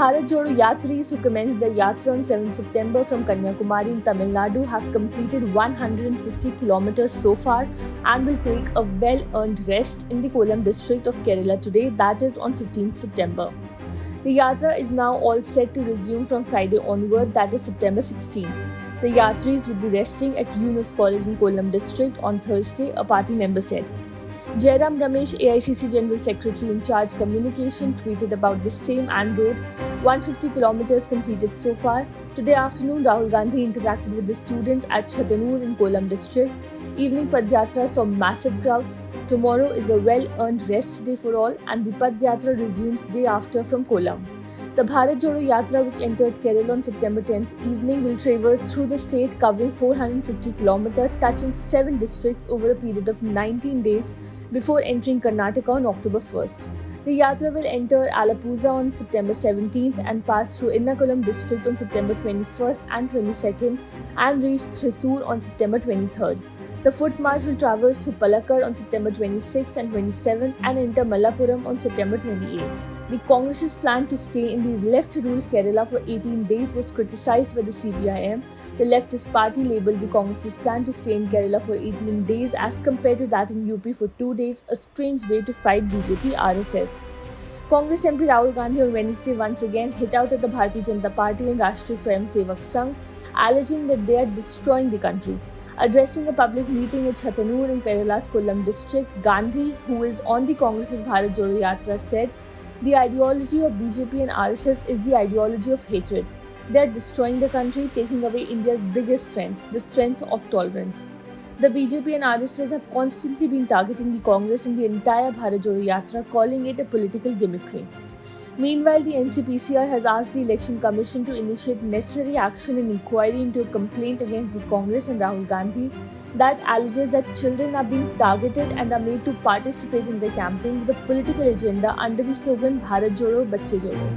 Bharat Jodo Yatris who commenced their yatra on 7 September from Kanyakumari in Tamil Nadu have completed 150 kilometers so far and will take a well-earned rest in the Kollam district of Kerala today, that is on 15 September. The yatra is now all set to resume from Friday onward, that is September 16th. The yatris will be resting at Yunus College in Kollam district on Thursday, a party member said. Jairam Ramesh, AICC General Secretary in charge communication, tweeted about the same and wrote, 150 kilometers completed so far. Today afternoon, Rahul Gandhi interacted with the students at Chhatanur in Kollam district. Evening Padyatra saw massive crowds. Tomorrow is a well-earned rest day for all and the Padyatra resumes day after from Kollam. The Bharat Jodo Yatra, which entered Kerala on September 10th evening, will traverse through the state covering 450 kilometers, touching 7 districts over a period of 19 days before entering Karnataka on October 1st. The Yatra will enter Alappuzha on September 17th and pass through Ernakulam district on September 21st and 22nd and reach Thrissur on September 23rd. The foot march will traverse to Palakkad on September 26th and 27th and enter Malappuram on September 28th. The Congress's plan to stay in the left-ruled Kerala for 18 days was criticized by the CPIM. The leftist party labelled the Congress's plan to stay in Kerala for 18 days as compared to that in UP for 2 days a strange way to fight BJP RSS. Congress MP Rahul Gandhi on Wednesday once again hit out at the Bharatiya Janata Party and Rashtriya Swayamsevak Sangh, alleging that they are destroying the country. Addressing a public meeting at Chhatanur in Kerala's Kollam district, Gandhi, who is on the Congress's Bharat Jodo Yatra, said, "The ideology of BJP and RSS is the ideology of hatred. They are destroying the country, taking away India's biggest strength, the strength of tolerance." The BJP and RSS have constantly been targeting the Congress and the entire Bharat Jodo Yatra, calling it a political gimmickry. Meanwhile, the NCPCR has asked the Election Commission to initiate necessary action and inquiry into a complaint against the Congress and Rahul Gandhi that alleges that children are being targeted and are made to participate in the campaign with a political agenda under the slogan Bharat Jodo, Bacche Jodo.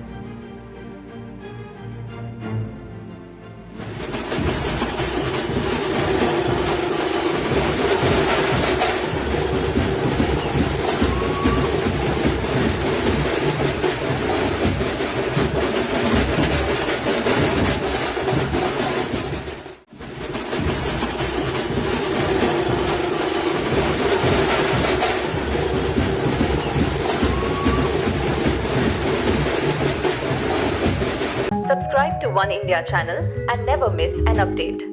Subscribe to One India channel and never miss an update.